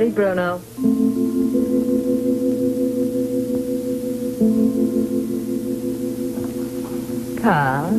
ready, Bruno. Carl.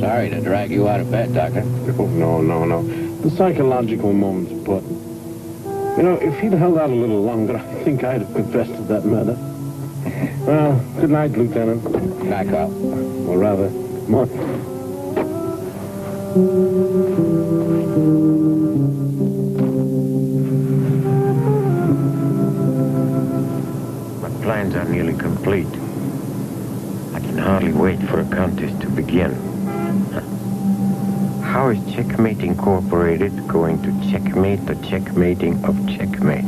Sorry to drag you out of bed, Doctor. Oh, no. The psychological moment's put. You know, if he'd held out a little longer, I think I'd have confessed to that murder. Well, good night, Lieutenant. Good night, Carl. Or rather, more. My plans are nearly complete. I can hardly wait for a contest to begin. How is Checkmate Incorporated going to checkmate the checkmating of Checkmate?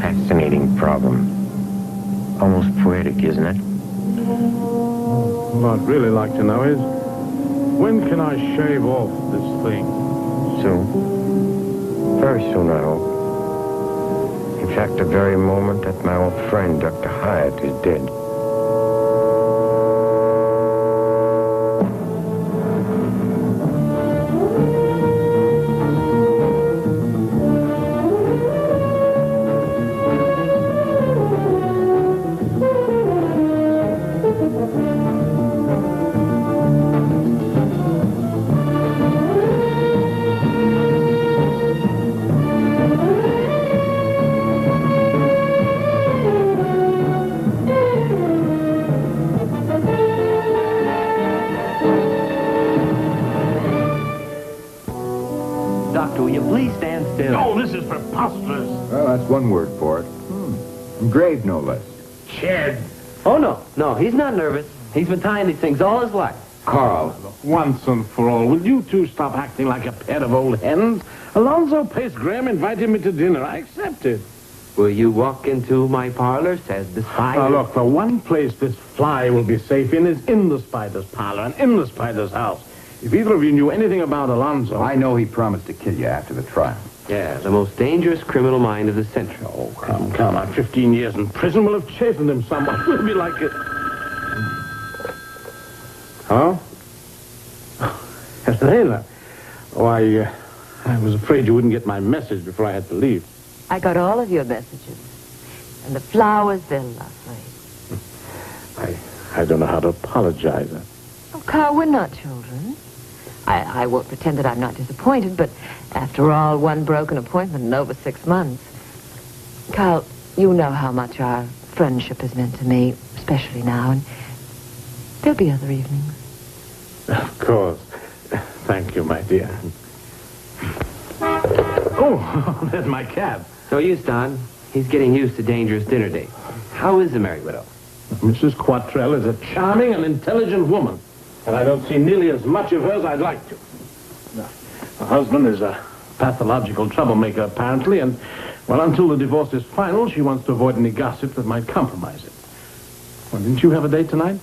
Fascinating problem. Almost poetic, isn't it? What I'd really like to know is, when can I shave off this thing? Soon. Very soon, I hope. In fact, the very moment that my old friend, Dr. Hyatt, is dead. Doctor, will you please stand still? Oh, this is preposterous. Well, that's one word for it. Grave, no less. Chad. Oh, no, he's not nervous. He's been tying these things all his life. Carl, once and for all, will you two stop acting like a pair of old hens? Alonzo Pace Graham invited me to dinner. I accepted. Will you walk into my parlor, says the spider? Now, look, the one place this fly will be safe in is in the spider's parlor and in the spider's house. If either of you knew anything about Alonzo... I know he promised to kill you after the trial. Yeah, the most dangerous criminal mind of the century. Oh, come on. 15 years in prison will have chastened him somewhat. We'll be like it. Huh? Helena. Oh, I was afraid you wouldn't get my message before I had to leave. I got all of your messages. And the flowers, they're lovely. I don't know how to apologize. Oh, Carl, we're not children. I won't pretend that I'm not disappointed, but after all, one broken appointment in over 6 months. Carl, you know how much our friendship has meant to me, especially now, and there'll be other evenings. Of course. Thank you, my dear. Oh, there's my cab. So you, Stan, he's getting used to dangerous dinner dates. How is the Merry Widow? Mrs. Quattrell is a charming and intelligent woman, and I don't see nearly as much of her as I'd like to. Her husband is a pathological troublemaker, apparently, and, well, until the divorce is final, she wants to avoid any gossip that might compromise it. Well, didn't you have a date tonight?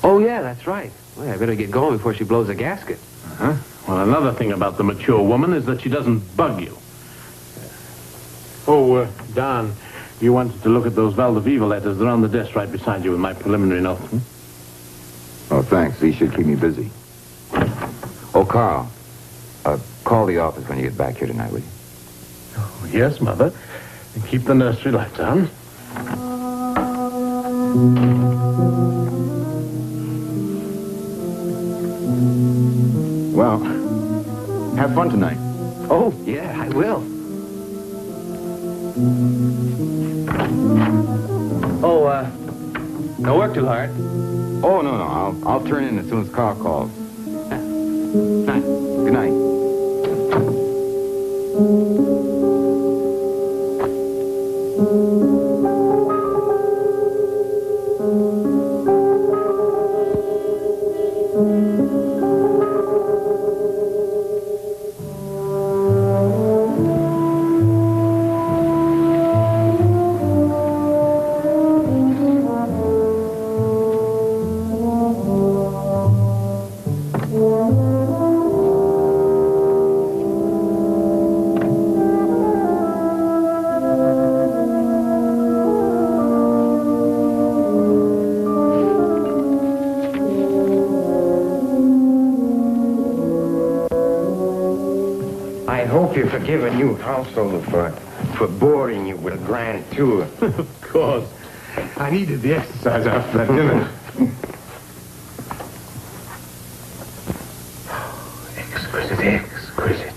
Oh, yeah, that's right. Well, I better get going before she blows a gasket. Uh-huh. Well, another thing about the mature woman is that she doesn't bug you. Oh, Don, you wanted to look at those Valdeviva letters. They're on the desk right beside you with my preliminary note. Oh, thanks. These should keep me busy. Oh, Carl, call the office when you get back here tonight, will you? Oh, yes, Mother. And keep the nursery lights on. Well, have fun tonight. Oh, yeah, I will. Oh, don't work too hard. Oh, no. I'll turn in as soon as Carl calls. Night. Good night. I hope you forgive a new householder for boring you with a grand tour. Of course. I needed the exercise after that dinner. Exquisite, exquisite.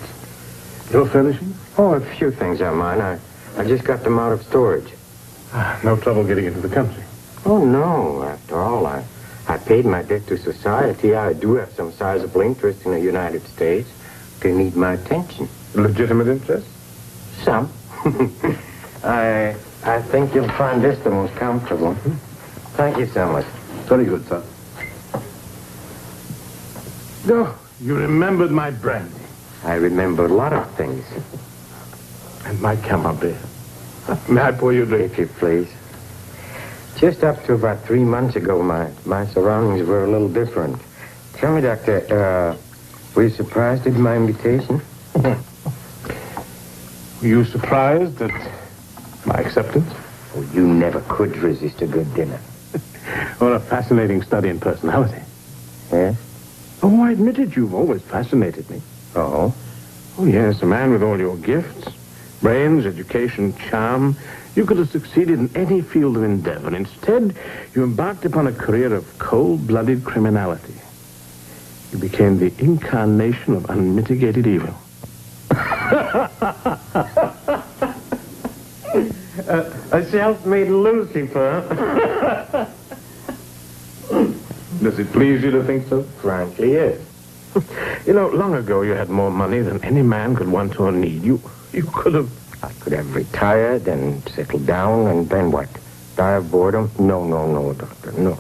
Your furnishing? Oh, a few things are mine. I just got them out of storage. No trouble getting into the country. Oh, no. After all, I paid my debt to society. I do have some sizable interest in the United States. They need my attention. Legitimate interest? Some. I think you'll find this the most comfortable. Thank you so much. Very good, sir. Oh, you remembered my brandy. I remember a lot of things, And my camembert. May I pour you a drink? if you please. Just up to about 3 months ago, my surroundings were a little different. Tell me, Doctor, were you surprised at my invitation? Were you surprised at my acceptance? Oh, you never could resist a good dinner. Or a fascinating study in personality? Yes? Oh, I admit it. You've always fascinated me. Oh? Oh, yes, a man with all your gifts. Brains, education, charm. You could have succeeded in any field of endeavor. Instead, you embarked upon a career of cold-blooded criminality. You became the incarnation of unmitigated evil. A self-made Lucifer. Does it please you to think so? Frankly, yes. You know, long ago you had more money than any man could want or need. You could have... I could have retired and settled down, and then what? Die of boredom? No, Doctor, no.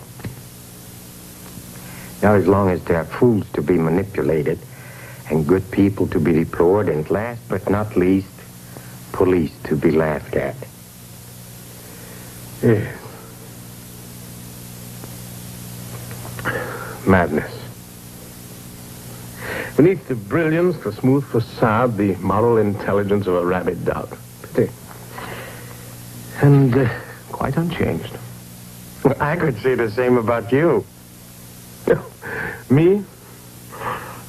Now, as long as there are fools to be manipulated and good people to be deplored, and last but not least, police to be laughed at. Yes. Madness. Beneath the brilliance, the smooth facade, the moral intelligence of a rabid dog. Pity. And quite unchanged. I could say the same about you. Me?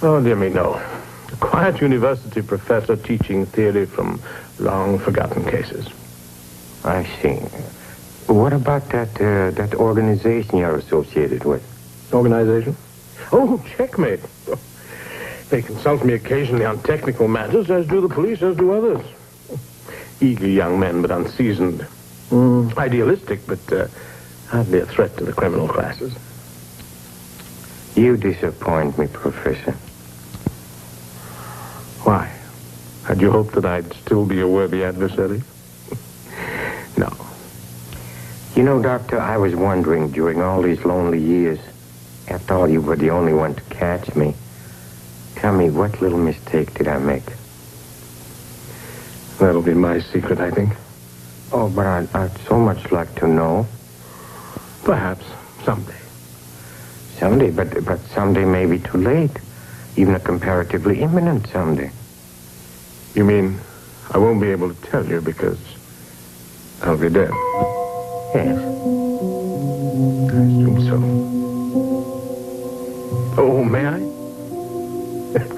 Oh, dear me, no. A quiet university professor teaching theory from long-forgotten cases. I see. What about that organization you're associated with? Organization? Oh, Checkmate. They consult me occasionally on technical matters, as do the police, as do others. Eager young men, but unseasoned. Idealistic, but hardly a threat to the criminal classes. You disappoint me, Professor. Why? Had you hoped that I'd still be a worthy adversary? No. You know, Doctor, I was wondering during all these lonely years, after all, you were the only one to catch me. Tell me, what little mistake did I make? That'll be my secret, I think. Oh, but I'd so much like to know. Perhaps someday. Someday, but someday may be too late. Even a comparatively imminent someday. You mean I won't be able to tell you because I'll be dead? Yes. I assume so. Oh, may I?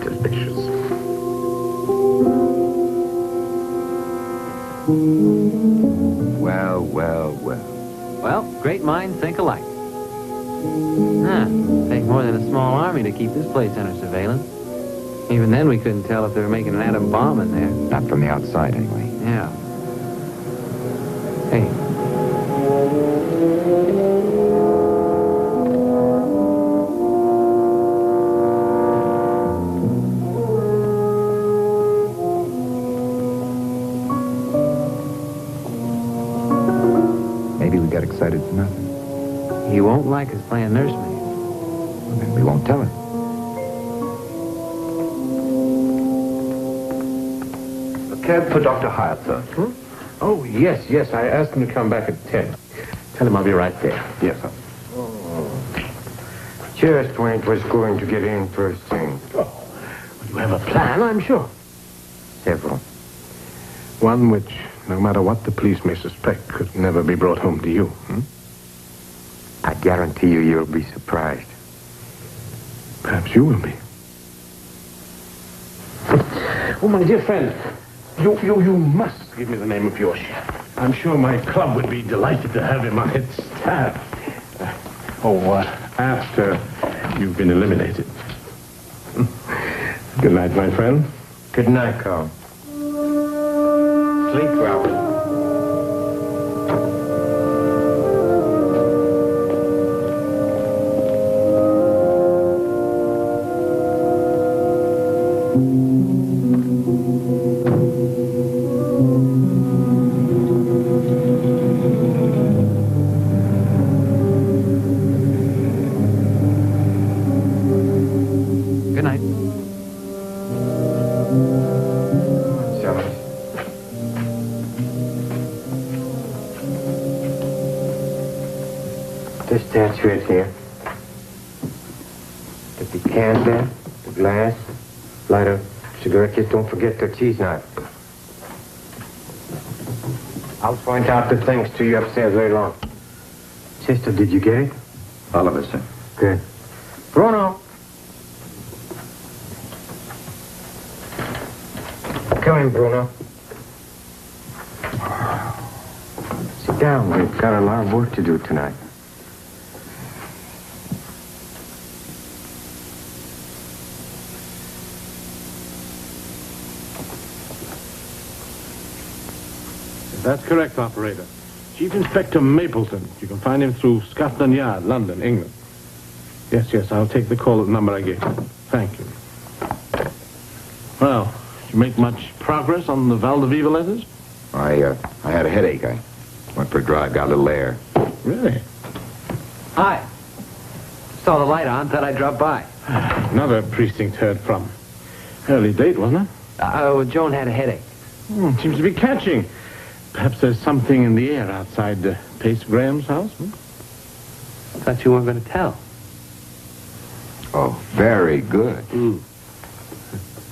Delicious. Well. Well, great minds think alike. Take more than a small army to keep this place under surveillance. Even then, we couldn't tell if they were making an atom bomb in there. Not from the outside, anyway. Yeah. Hey. decided it's nothing. He won't like us playing nursemaid. Well, then we won't tell him. A cab for Dr. Hyatt, sir. Oh, yes. I asked him to come back at 10. Tell him I'll be right there. Yes, sir. Just when it was going to get in first thing. Oh, you have a plan, I'm sure. Several. One which, no matter what the police may suspect, could never be brought home to you. I guarantee you'll be surprised. Perhaps you will be. Oh, my dear friend, you must give me the name of your chef. I'm sure my club would be delighted to have him on its staff. After you've been eliminated. Good night, my friend. Good night, Carl. Sleep well. Good night. Sellers. This statue is here. The decanter there, the glass, lighter, cigarette case. Don't forget the cheese knife. I'll point out the things to you upstairs later on. Sister, did you get it? All of us, sir. Good. Bruno! Come in, Bruno. Sit down. We've got a lot of work to do tonight. That's correct, operator. Chief Inspector Mapleton. You can find him through Scotland Yard, London, England. Yes, I'll take the call at the number I gave you. Thank you. Well, did you make much progress on the Valdeviva letters? I had a headache. I went for a drive, got a little air. Really? Hi. Saw the light on, thought I'd drop by. Another precinct heard from. Early date, wasn't it? Joan had a headache. Seems to be catching. Perhaps there's something in the air outside Pace Graham's house. Thought you weren't going to tell. Oh, very good.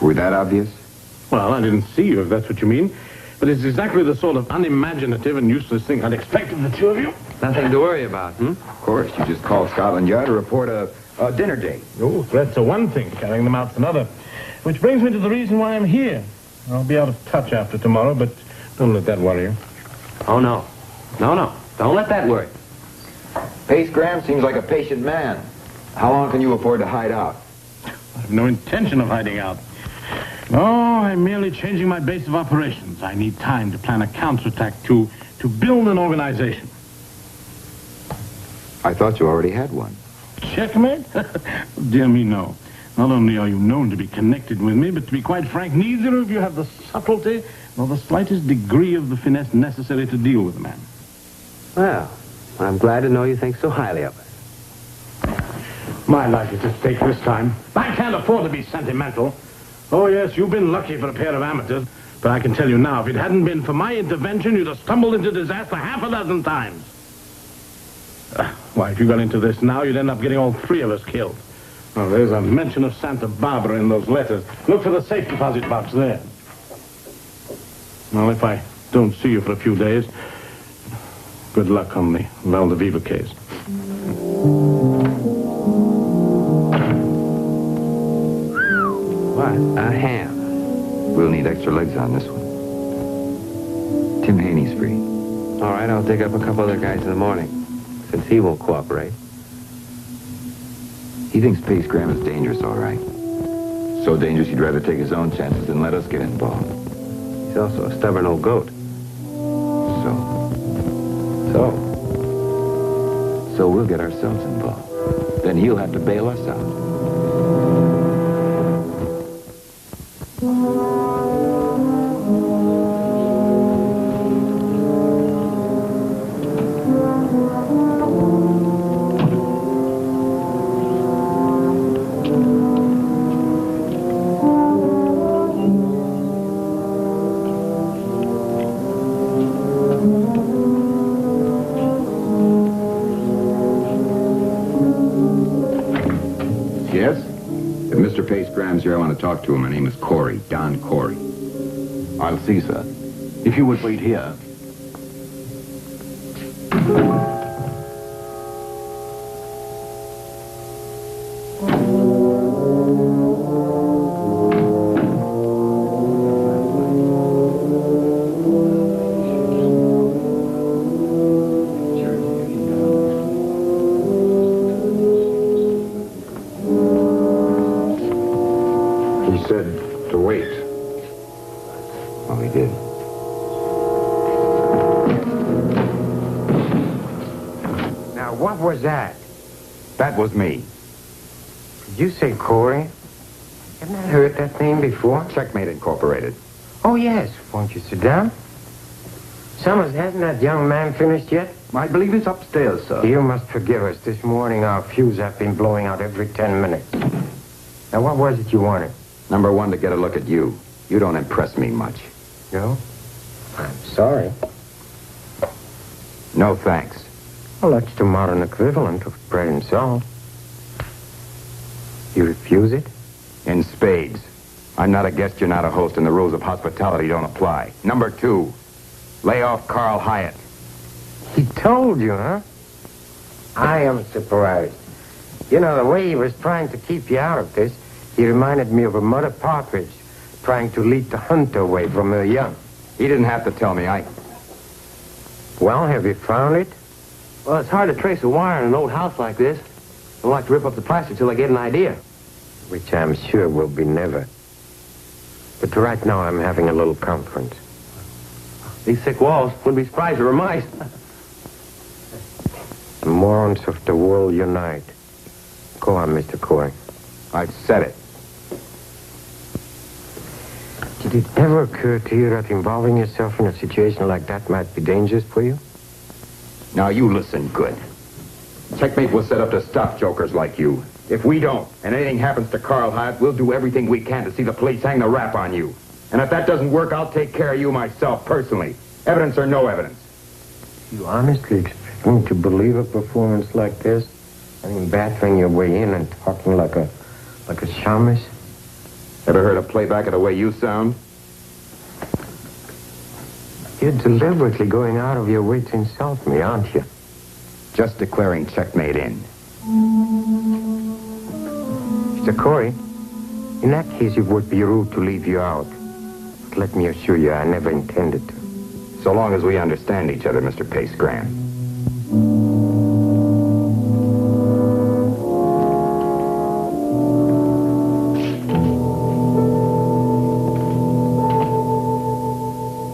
Were that obvious? Well, I didn't see you, if that's what you mean. But it's exactly the sort of unimaginative and useless thing I'd expect of the two of you. Nothing to worry about, Of course, you just called Scotland Yard to report a dinner date. Oh, threats are one thing, carrying them out's another. Which brings me to the reason why I'm here. I'll be out of touch after tomorrow, but don't let that worry you. Oh, no. No. Don't let that worry. Pace Graham seems like a patient man. How long can you afford to hide out? I have no intention of hiding out. No, I'm merely changing my base of operations. I need time to plan a counterattack to build an organization. I thought you already had one. Checkmate? Dear me, no. Not only are you known to be connected with me, but to be quite frank, neither of you have the subtlety nor the slightest degree of the finesse necessary to deal with a man. Well, I'm glad to know you think so highly of us. My life is at stake this time. I can't afford to be sentimental. Oh, yes, you've been lucky for a pair of amateurs. But I can tell you now, if it hadn't been for my intervention, you'd have stumbled into disaster half a dozen times. Why, if you got into this now, you'd end up getting all three of us killed. Oh, there's a mention of Santa Barbara in those letters. Look for the safe deposit box there. Well, if I don't see you for a few days, good luck on the Valdeviva case. What a ham. We'll need extra legs on this one. Tim Haney's free. All right, I'll dig up a couple other guys in the morning, since he won't cooperate. He thinks Pace Graham is dangerous, all right. So dangerous he'd rather take his own chances than let us get involved. He's also a stubborn old goat. So we'll get ourselves involved. Then he'll have to bail us out. Mr. Pace Graham's here. I want to talk to him. My name is Corey, Don Corey. I'll see, sir. If you would wait here. He said to wait. Well, he did. Now, what was that? That was me. Did you say Corey? Haven't I heard that name before? Checkmate Incorporated. Oh, yes. Won't you sit down? Summers, hasn't that young man finished yet? I believe he's upstairs, sir. You must forgive us. This morning our fuse have been blowing out every 10 minutes. Now, what was it you wanted? Number one, to get a look at you. You don't impress me much. No? I'm sorry. No thanks. Well, that's the modern equivalent of bread and salt. You refuse it? In spades. I'm not a guest, you're not a host, and the rules of hospitality don't apply. Number two, lay off Carl Hyatt. He told you, huh? I am surprised. You know, the way he was trying to keep you out of this, he reminded me of a mother partridge trying to lead the hunter away from her young. He didn't have to tell me. Well, have you found it? Well, it's hard to trace a wire in an old house like this. I like to rip up the plaster till I get an idea. Which I'm sure will be never. But right now I'm having a little conference. These thick walls, wouldn't be surprised there were mice. The morons of the world unite. Go on, Mr. Corey. I've said it. Did it ever occur to you that involving yourself in a situation like that might be dangerous for you? Now you listen good. Checkmate was set up to stop jokers like you. If we don't, and anything happens to Carl Hyatt, we'll do everything we can to see the police hang the rap on you. And if that doesn't work, I'll take care of you myself, personally. Evidence or no evidence. You honestly expect me to believe a performance like this? I mean, battering your way in and talking like a shamus? Ever heard a playback of the way you sound? You're deliberately going out of your way to insult me, aren't you? Just declaring checkmate in. Mr. Corey, in that case, it would be rude to leave you out. But let me assure you, I never intended to. So long as we understand each other, Mr. Pace Graham.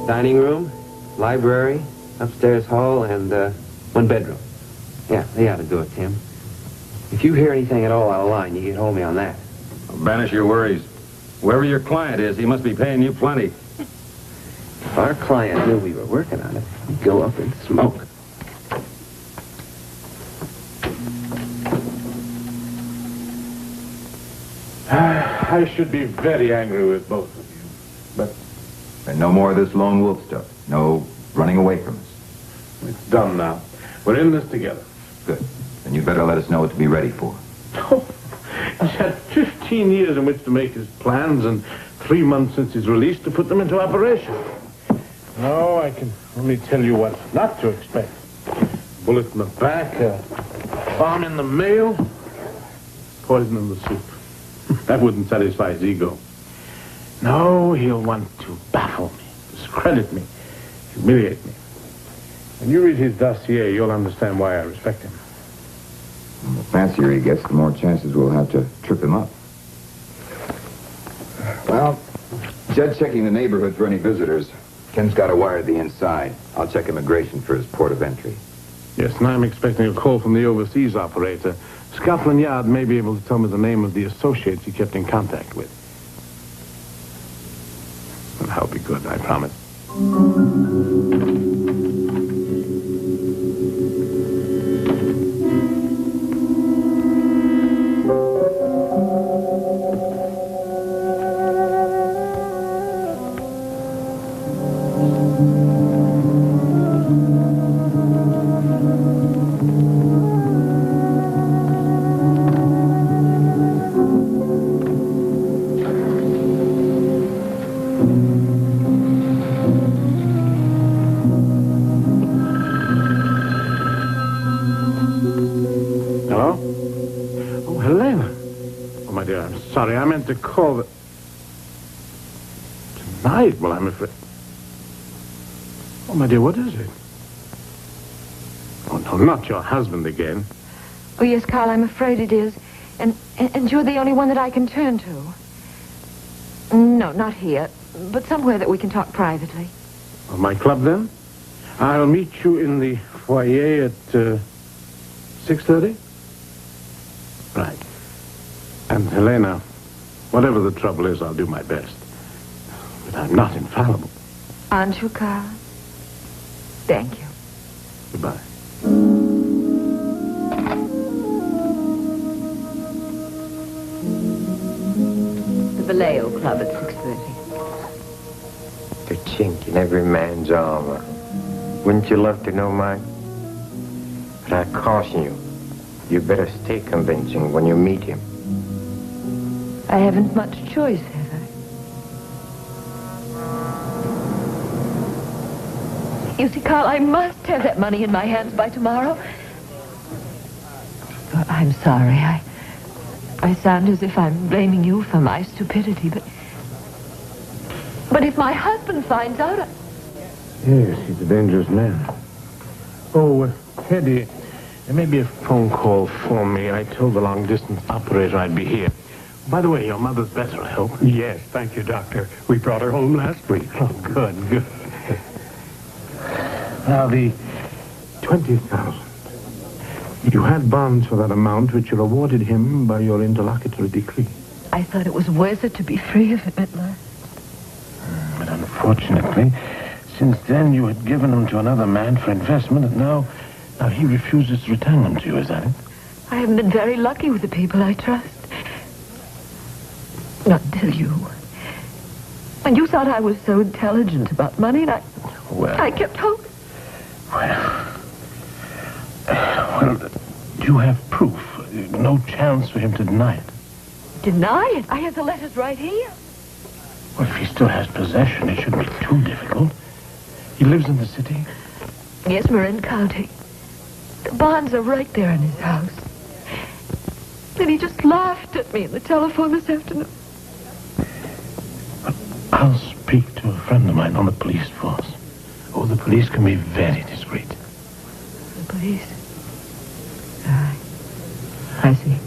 Dining room, library, upstairs hall, and one bedroom. Yeah, they ought to do it, Tim. If you hear anything at all out of line, you can hold me on that. Banish your worries. Whoever your client is, he must be paying you plenty. If our client knew we were working on it, he'd go up in smoke. I should be very angry with both of you. But And no more of this lone wolf stuff. No running away from us. it's done now. We're in this together. Good. Then you better let us know what to be ready for. He's had 15 years in which to make his plans and 3 months since his release to put them into operation. No, I can only tell you what not to expect. Bullet in the back, a bomb in the mail, poison in the soup. That wouldn't satisfy his ego. No, he'll want to baffle me, discredit me, humiliate me. When you read his dossier, you'll understand why I respect him. The fancier he gets, the more chances we'll have to trip him up. Well, Judd checking the neighborhood for any visitors. Ken's got a wire at the inside. I'll check immigration for his port of entry. Yes, and I'm expecting a call from the overseas operator. Scotland Yard may be able to tell me the name of the associates he kept in contact with. And I'll be good, I promise. to call the... Tonight? Well, I'm afraid... Oh, my dear, what is it? Oh, no, not your husband again. Oh, yes, Carl, I'm afraid it is. And you're the only one that I can turn to. No, not here, but somewhere that we can talk privately. Well, my club, then? I'll meet you in the foyer at 6:30? Right. And, Helena, whatever the trouble is, I'll do my best. But I'm not infallible. Aren't you, Carl? Thank you. Goodbye. The Vallejo Club at 6:30. The chink in every man's armor. Wouldn't you love to know mine? But I caution you, you better stay convincing when you meet him. I haven't much choice, have I? You see, Carl, I must have that money in my hands by tomorrow. I'm sorry. I sound as if I'm blaming you for my stupidity, but if my husband finds out... Yes, he's a dangerous man. Oh, Teddy, there may be a phone call for me. I told the long-distance operator I'd be here. By the way, your mother's better, I hope. Yes, thank you, Doctor. We brought her home last week. Oh, good. Now, the 20,000. You had bonds for that amount, which you awarded him by your interlocutory decree. I thought it was worth it to be free of him at last. But unfortunately, since then you had given them to another man for investment, and now he refuses to return them to you, is that it? I haven't been very lucky with the people I trust. Not until you. And you thought I was so intelligent about money, and I kept hoping. Well, do you have proof? No chance for him to deny it. Deny it? I have the letters right here. Well, if he still has possession, it shouldn't be too difficult. He lives in the city? Yes, Marin County. The bonds are right there in his house. And he just laughed at me on the telephone this afternoon. I'll speak to a friend of mine on the police force. Oh, the police can be very discreet. The police? I see.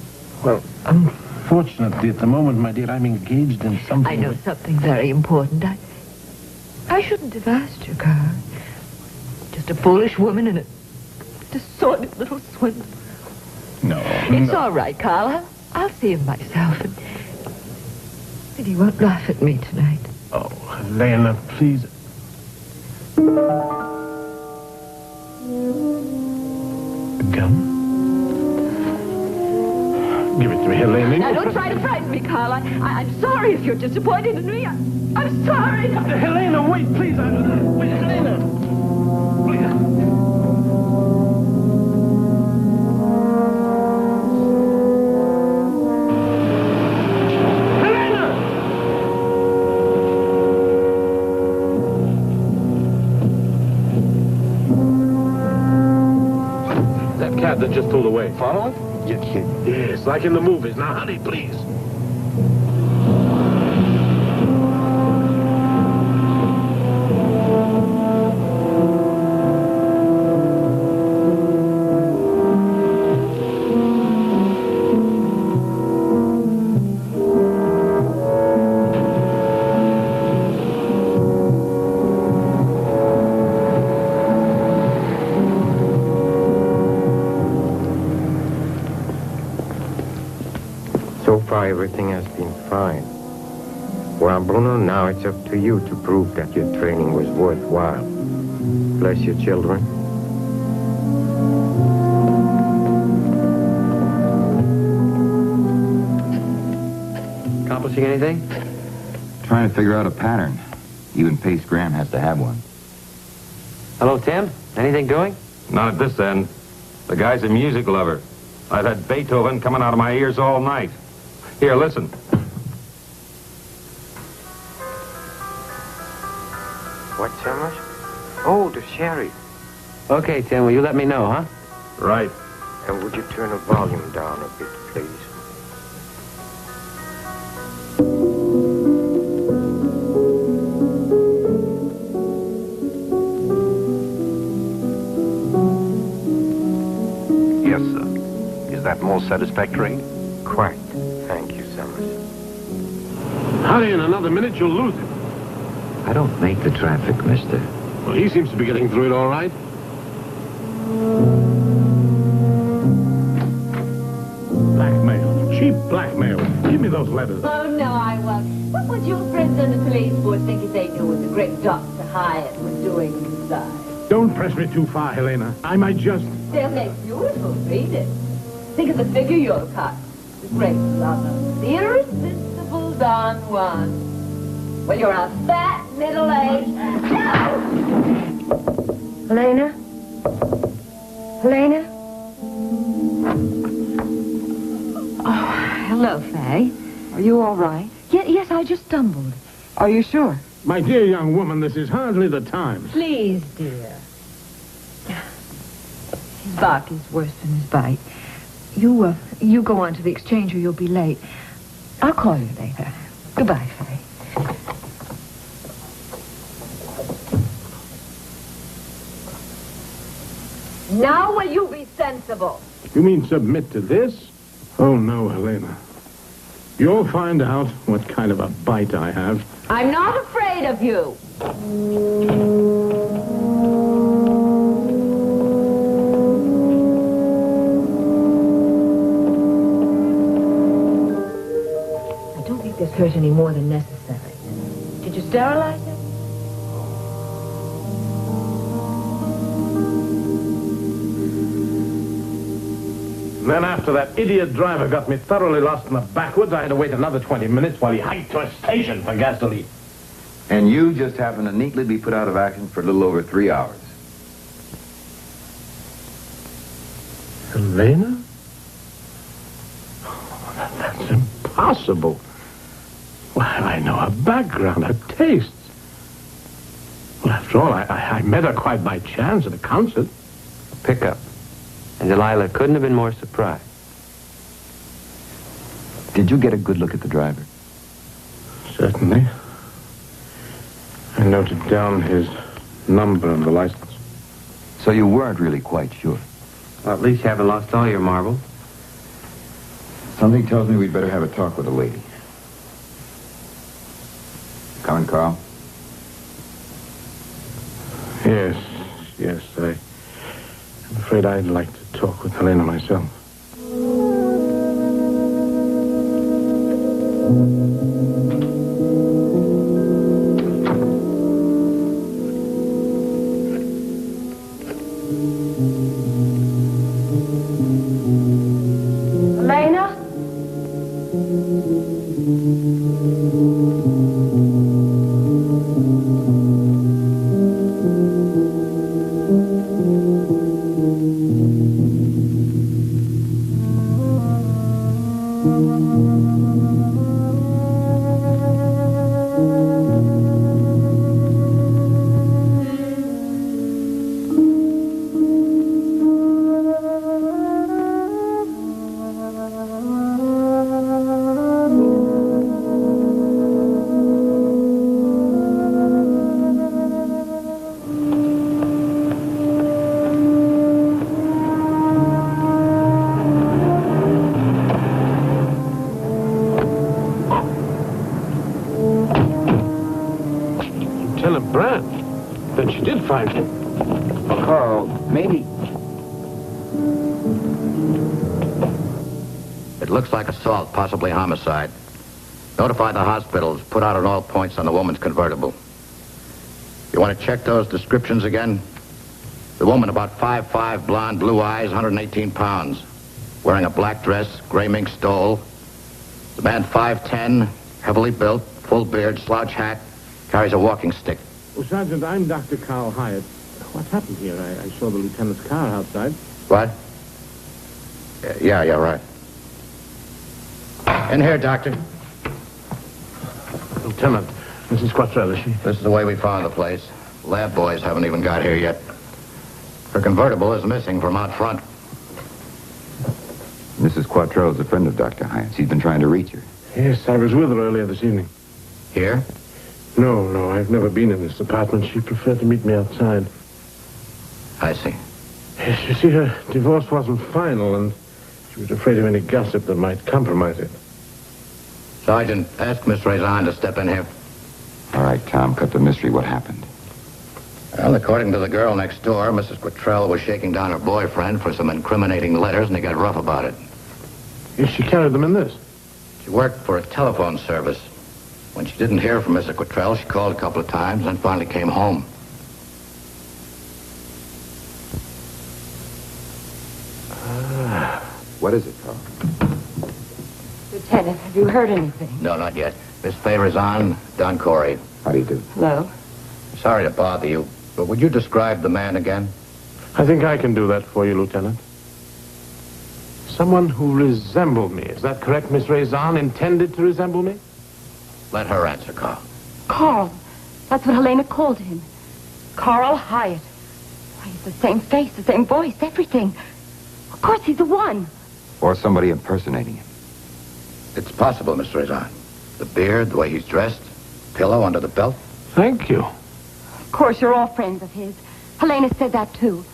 Well, unfortunately, at the moment, my dear, I'm engaged in something... I know something very important. I shouldn't have asked you, Carl. Just a foolish woman and a sordid little swindler. No. It's all right, Carl. I'll see him myself. And he won't laugh at me tonight. Oh, Helena, please. Gun? Give it to me, Helena. Now, don't try to frighten me, Carl. I'm sorry if you're disappointed in me. I'm sorry. Helena, wait, please. Wait, Helena. Please. That just pulled away. Follow it? Yes, yes, like in the movies. Now, honey, please. So far, everything has been fine. Well, Bruno, now it's up to you to prove that your training was worthwhile. Bless your children. Accomplishing anything? Trying to figure out a pattern. Even Pace Graham has to have one. Hello, Tim? Anything doing? Not at this end. The guy's a music lover. I've had Beethoven coming out of my ears all night. Here, listen. What, Summers? Oh, the sheriff. Okay, Tim, will you let me know, huh? Right. And would you turn the volume down a bit, please? satisfactory? Quite. Thank you, Summers. Hurry, in another minute you'll lose him. I don't make the traffic, mister. Well, he seems to be getting through it all right. Blackmail. Cheap blackmail. Give me those letters. Oh, no, I won't. What would your friends on the police force think if they knew what the great Dr. Hyatt was doing inside? Don't press me too far, Helena. I might just... They'll make beautiful. Read it. Think of the figure you'll cut. The great lover. The irresistible Don Juan. Well, you're a fat, middle-aged... No! Helena? Helena? Oh, hello, Faye. Are you all right? Yes, I just stumbled. Are you sure? My dear young woman, this is hardly the time. Please, dear. His bark is worse than his bite. You go on to the exchange or you'll be late. I'll call you later. Goodbye, Faye. Now will you be sensible? You mean submit to this? Oh, no, Helena. You'll find out what kind of a bite I have. I'm not afraid of you. I don't think this hurt any more than necessary. Did you sterilize it? Then after that idiot driver got me thoroughly lost in the backwoods, I had to wait another 20 minutes while he hiked to a station for gasoline. And you just happened to neatly be put out of action for a little over 3 hours. Helena? Oh, that's impossible. Well, I know her background, her tastes. Well, after all, I met her quite by chance at a concert. Pickup. And Delilah couldn't have been more surprised. Did you get a good look at the driver? Certainly. I noted down his number on the license. So you weren't really quite sure? Well, at least you haven't lost all your marbles. Something tells me we'd better have a talk with the lady. Coming, Carl? Yes. I'm afraid I'd like to talk with Helena myself. Helena? Lieutenant Brand. Then she did find him. Oh, Carl, maybe... It looks like assault, possibly homicide. Notify the hospitals. Put out on all points on the woman's convertible. You want to check those descriptions again? The woman about 5'5", blonde, blue eyes, 118 pounds. Wearing a black dress, gray mink stole. The man 5'10", heavily built, full beard, slouch hat, carries a walking stick. Oh, Sergeant, I'm Dr. Carl Hyatt. What happened here? I saw the lieutenant's car outside. What? Yeah, right. In here, Doctor. Lieutenant, Mrs. Quattrell, is she? This is the way we found the place. Lab boys haven't even got here yet. Her convertible is missing from out front. Mrs. Quattrell is a friend of Dr. Hyatt's. He's been trying to reach her. Yes, I was with her earlier this evening. Here? No, I've never been in this apartment. She preferred to meet me outside. I see. Yes, you see, her divorce wasn't final, and She was afraid of any gossip that might compromise it. Sergeant, ask Miss Rezan to step in here. All right, Tom, cut the mystery. What happened? Well, according to the girl next door, Mrs. Quattrell was shaking down her boyfriend for some incriminating letters, and he got rough about it. Yes, she carried them in this. She worked for a telephone service. When she didn't hear from Mrs. Quattrell, she called a couple of times and finally came home. What is it, Carl? Lieutenant, have you heard anything? No, not yet. Miss Faye Rezan, Don Corey. How do you do? Hello? Sorry to bother you, but would you describe the man again? I think I can do that for you, Lieutenant. Someone who resembled me. Is that correct, Miss Rezan? Intended to resemble me? Let her answer, Carl. Carl. That's what Helena called him. Carl Hyatt. Why, he's the same face, the same voice, everything. Of course, he's the one. Or somebody impersonating him. It's possible, Miss Rezan. The beard, the way he's dressed, pillow under the belt. Thank you. Of course, you're all friends of his. Helena said that, too.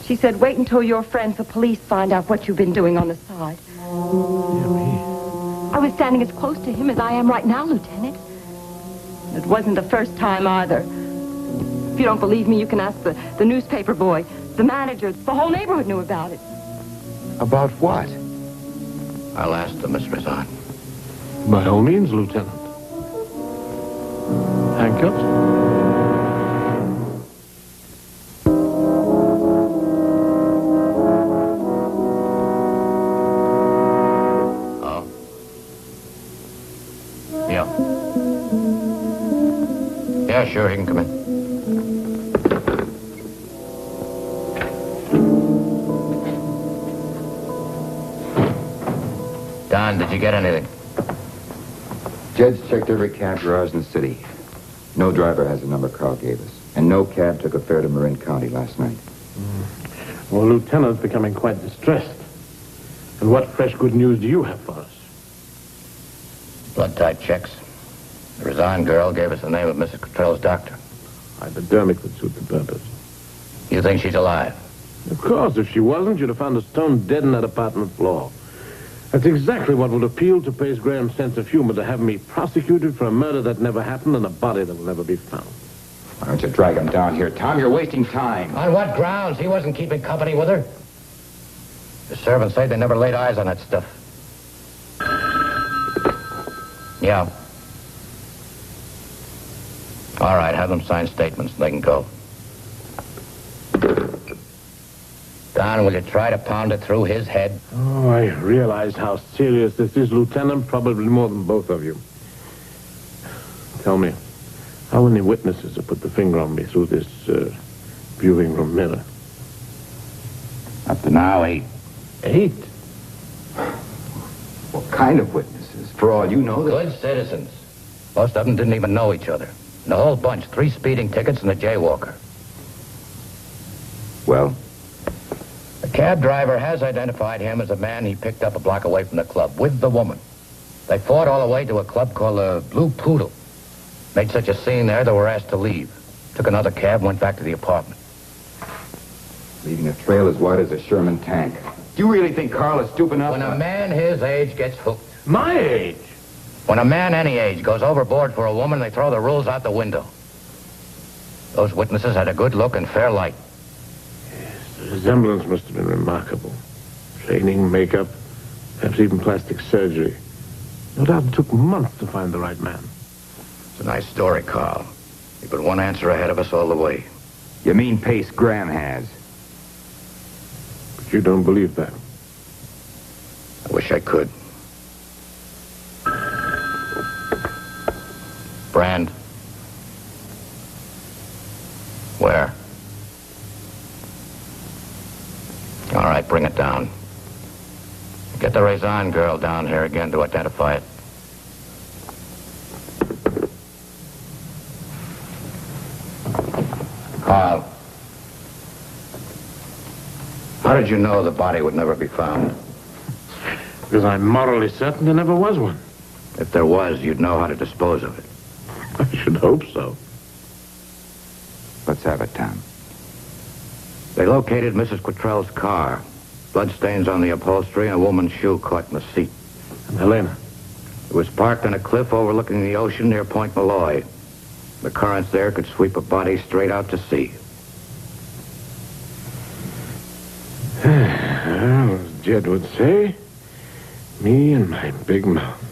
She said, wait until your friends, the police, find out what you've been doing on the side. I was standing as close to him as I am right now, Lieutenant. It wasn't the first time, either. If you don't believe me, you can ask the newspaper boy, the manager. The whole neighborhood knew about it. About what? I'll ask them, Miss Rezan. By all means, Lieutenant. Handcuffs? Oh? Yeah. Yeah, sure, he can come in. Don, did you get anything? Jed's checked every cab garage in the city. No driver has the number Carl gave us. And no cab took a fare to Marin County last night. Well, Lieutenant's becoming quite distressed. And what fresh good news do you have for us? Blood type checks. The Rezan girl gave us the name of Mrs. Cottrell's doctor. Hypodermic would suit the purpose. You think she's alive? Of course, if she wasn't, you'd have found her stone dead in that apartment floor. That's exactly what would appeal to Pace Graham's sense of humor, to have me prosecuted for a murder that never happened and a body that will never be found. Why don't you drag him down here, Tom? You're wasting time. On what grounds? He wasn't keeping company with her. The servants say they never laid eyes on that stuff. Yeah. All right, have them sign statements and they can go. Don, will you try to pound it through his head? Oh, I realize how serious this is, Lieutenant. Probably more than both of you. Tell me, how many witnesses have put the finger on me through this viewing room mirror? Up to now, 8. 8? What kind of witnesses? For all you know, Good citizens. Most of them didn't even know each other. And the whole bunch, 3 speeding tickets and a jaywalker. Well? The cab driver has identified him as a man he picked up a block away from the club with the woman. They fought all the way to a club called the Blue Poodle. Made such a scene there, they were asked to leave. Took another cab, went back to the apartment. Leaving a trail as wide as a Sherman tank. Do you really think Carl is stupid enough? When a man his age gets hooked. My age? When a man any age goes overboard for a woman, they throw the rules out the window. Those witnesses had a good look and fair light. The resemblance must have been remarkable. Training, makeup, perhaps even plastic surgery. No doubt it took months to find the right man. It's a nice story, Carl. You've been one answer ahead of us all the way. You mean Pace Graham has? But you don't believe that. I wish I could. Brand. Where? All right, bring it down. Get the Rezan girl down here again to identify it. Carl. How did you know the body would never be found? Because I'm morally certain there never was one. If there was, you'd know how to dispose of it. I should hope so. Let's have it, Tom. They located Mrs. Quattrell's car. Bloodstains on the upholstery and a woman's shoe caught in the seat. And Helena? It was parked on a cliff overlooking the ocean near Point Malloy. The currents there could sweep a body straight out to sea. Well, as Jed would say, me and my big mouth.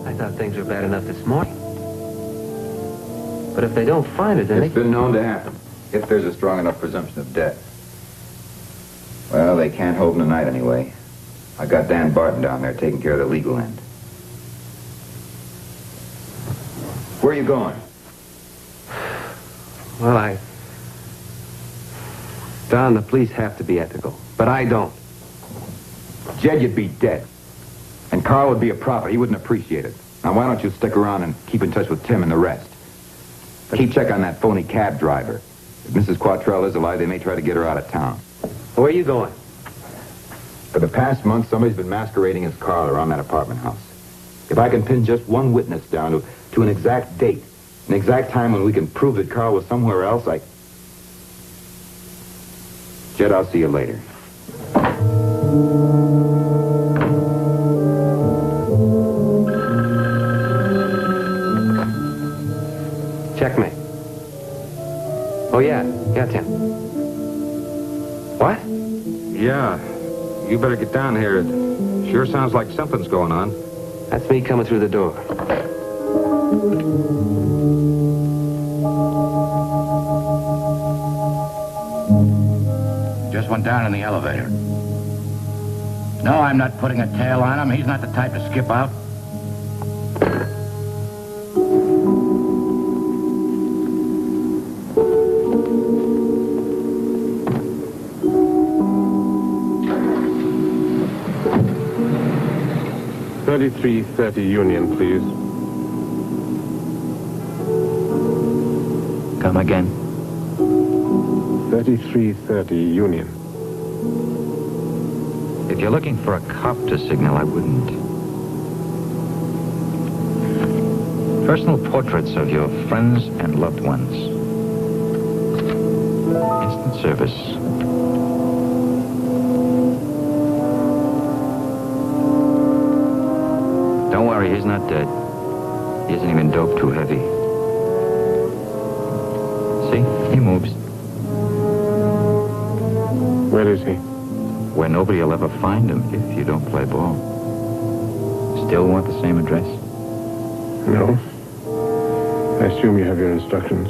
I thought things were bad enough this morning. But if they don't find it, then It's been known to happen, if there's a strong enough presumption of death. Well, they can't hold him tonight anyway. I got Dan Barton down there taking care of the legal end. Where are you going? Well, Don, the police have to be ethical, but I don't. Jed, you'd be dead. And Carl would be a prophet. He wouldn't appreciate it. Now, why don't you stick around and keep in touch with Tim and the rest? Keep check on that phony cab driver. If Mrs. Quattrell is alive, they may try to get her out of town. Where are you going? For the past month, somebody's been masquerading as Carl around that apartment house. If I can pin just one witness down to an exact date, an exact time when we can prove that Carl was somewhere else, Jed, I'll see you later. Checkmate. Oh, yeah. Yeah, Tim. What? Yeah. You better get down here. It sure sounds like something's going on. That's me coming through the door. Just went down in the elevator. No, I'm not putting a tail on him. He's not the type to skip out. $33.30 Union, please. Come again. 3330 Union. If you're looking for a cop to signal, I wouldn't. Personal portraits of your friends and loved ones. Instant service. Don't worry, he's not dead. He isn't even doped too heavy. See? He moves. Where is he? Where nobody will ever find him if you don't play ball. Still want the same address? No. I assume you have your instructions.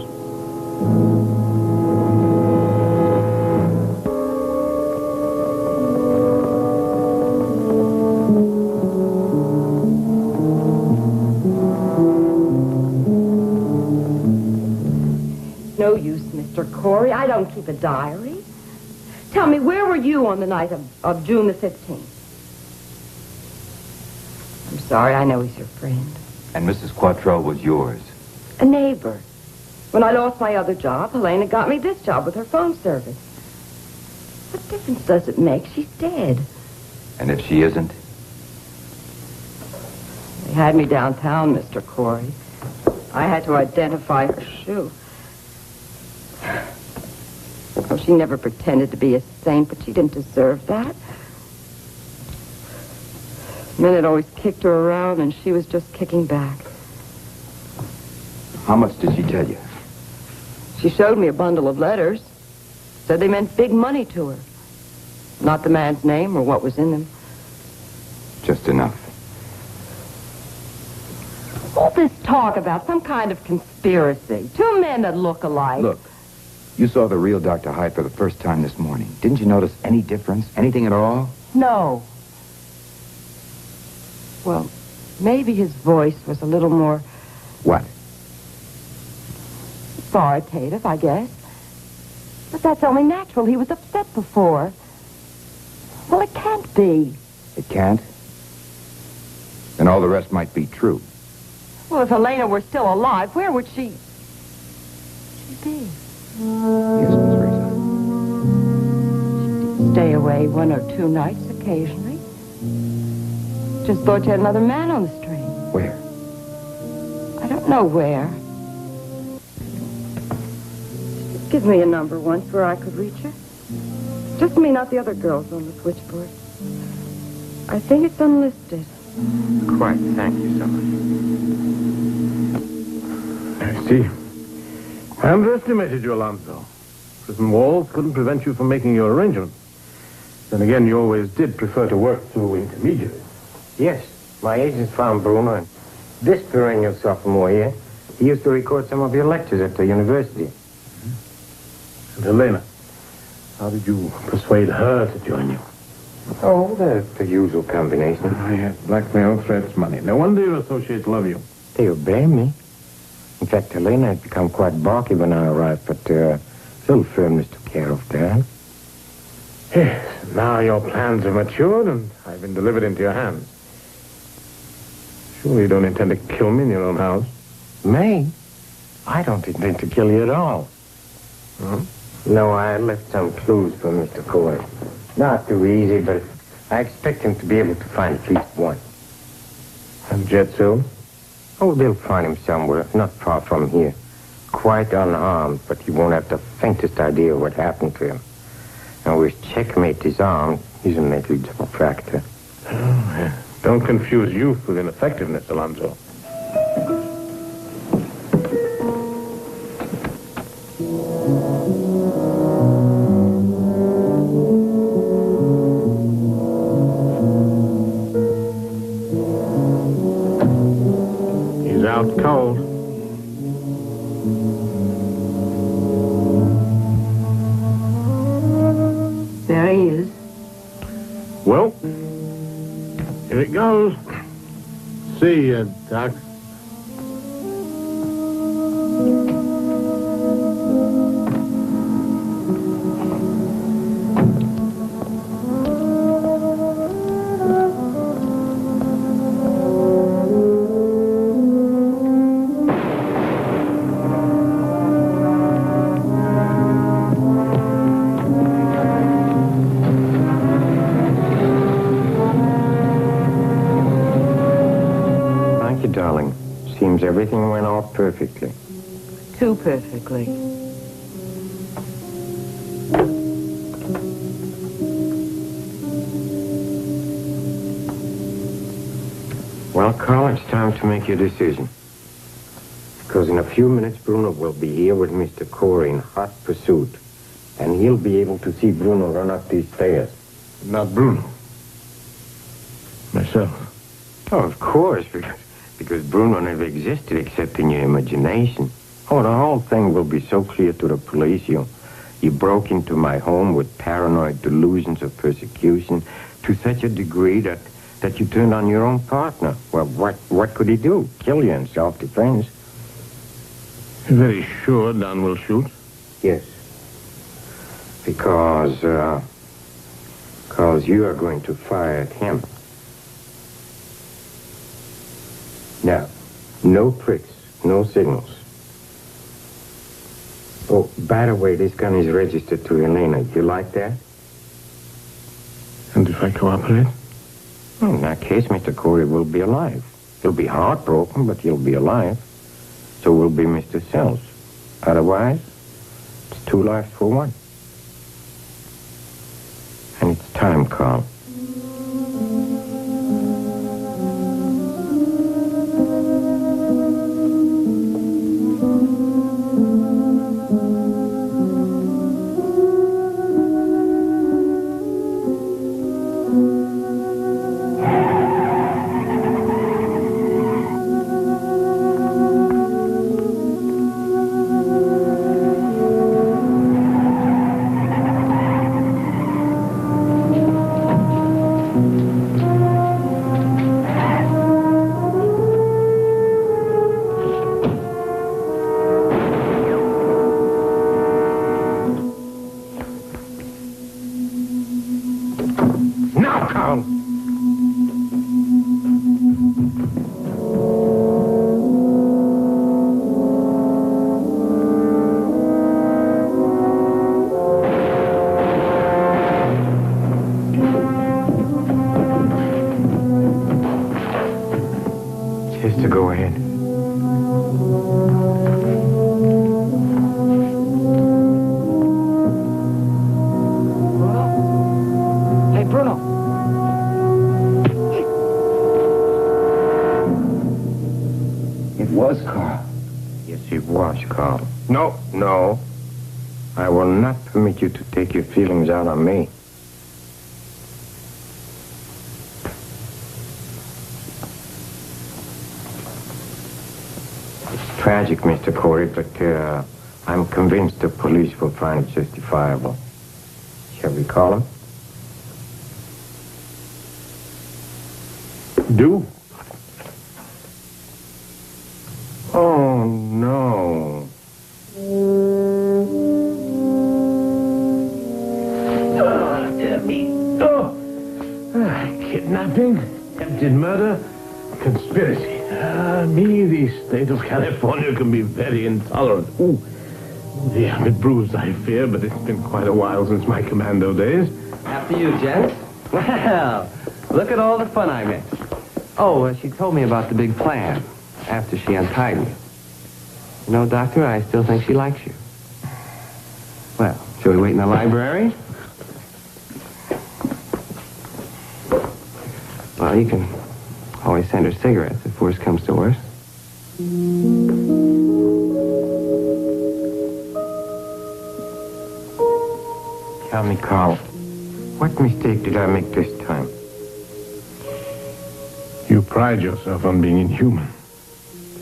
No use, Mr. Corey. I don't keep a diary. Tell me, where were you on the night of June the 15th? I'm sorry, I know he's your friend. And Mrs. Quattrell was yours. A neighbor. When I lost my other job, Helena got me this job with her phone service. What difference does it make? She's dead. And if she isn't? They had me downtown, Mr. Corey. I had to identify her shoe. Oh, she never pretended to be a saint, but she didn't deserve that. Men had always kicked her around, and she was just kicking back. How much did she tell you? She showed me a bundle of letters. Said they meant big money to her. Not the man's name or what was in them. Just enough. All this talk about some kind of conspiracy. Two men that look alike. Look, you saw the real Dr. Hyde for the first time this morning. Didn't you notice any difference? Anything at all? No. Well, maybe his voice was a little more What? authoritative, I guess. But that's only natural. He was upset before. Well, it can't be. It can't? Then all the rest might be true. Well, if Helena were still alive, where would she be? Yes, Miss Reza. Stay away 1 or 2 nights occasionally. Just thought you had another man on the street. Where? I don't know where. Give me a number once where I could reach her. Just me, not the other girls on the switchboard. I think it's unlisted. Quite, thank you so much. I see. I underestimated you, Alonzo. Prison walls couldn't prevent you from making your arrangements. Then again, you always did prefer to work through intermediaries. Yes, my agent found Bruno, and this perennial sophomore here, he used to record some of your lectures at the university. And Helena, how did you persuade her to join you? Oh, the usual combination. I had blackmail, threats, money. No wonder your associates love you. They obey me. In fact, Helena had become quite balky when I arrived, but little firmness took care of that. Yes, now your plans have matured and have been delivered into your hands. Surely you don't intend to kill me in your own house? Me? I don't intend to kill you at all. Huh? No, I left some clues for Mr. Corey. Not too easy, but I expect him to be able to find at least one. And Jetsu? Oh, they'll find him somewhere, not far from here. Quite unarmed, but he won't have the faintest idea what happened to him. And with Checkmate is armed, he's a negligible factor. Oh, yeah. Don't confuse youth with ineffectiveness, Alonzo. He's out cold. There he is. Well, here it goes. See you, Doc. Darling, seems everything went off perfectly. Too perfectly. Well, Carl, it's time to make your decision. Because in a few minutes, Bruno will be here with Mr. Corey in hot pursuit. And he'll be able to see Bruno run up these stairs. Not Bruno. Myself. Oh, of course, because Bruno never existed except in your imagination. Oh, the whole thing will be so clear to the police. You broke into my home with paranoid delusions of persecution to such a degree that you turned on your own partner. Well, what could he do? Kill you in self-defense? You're very sure Don will shoot? Yes. Because you are going to fire at him. Now, no pricks, no signals. Oh, by the way, this gun is registered to Helena. You like that? And if I cooperate? Well, in that case, Mr. Corey will be alive. He'll be heartbroken, but he'll be alive. So will be Mr. Sells. Otherwise, it's 2 lives for 1. And it's time, Carl. Just to go ahead. Bruno. It was Carl. Yes, it was, Carl. No, no. I will not permit you to take your feelings out on me. It's tragic, Mr. Corey, but I'm convinced the police will find it justifiable. Shall we call him? Do? Oh, no. Kidnapping, attempted murder, conspiracy. Me, the state of California can be very intolerant. Ooh, yeah, I'm a bit bruised, I fear, but it's been quite a while since my commando days. After you, gents. Well, look at all the fun I missed. Oh, she told me about the big plan after she untied me. You know, Doctor, I still think she likes you. Well, shall we wait in the library? Well, you can always send her cigarettes if worse comes to worse. Tell me, Carl, what mistake did I make this time? You pride yourself on being inhuman.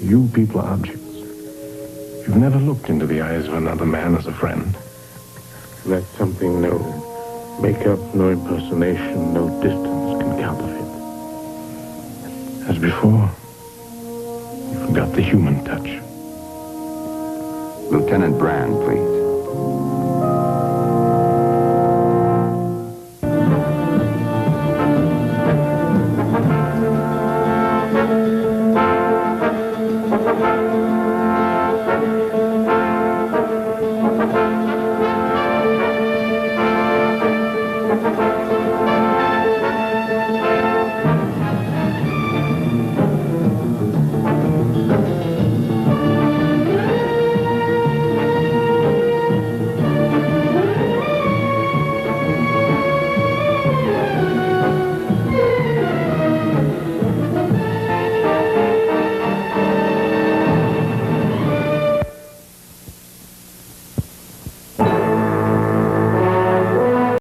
You people are objects. You've never looked into the eyes of another man as a friend. That's something no makeup, no impersonation, no distance can counterfeit. As before, you forgot the human touch. Lieutenant Brand, please.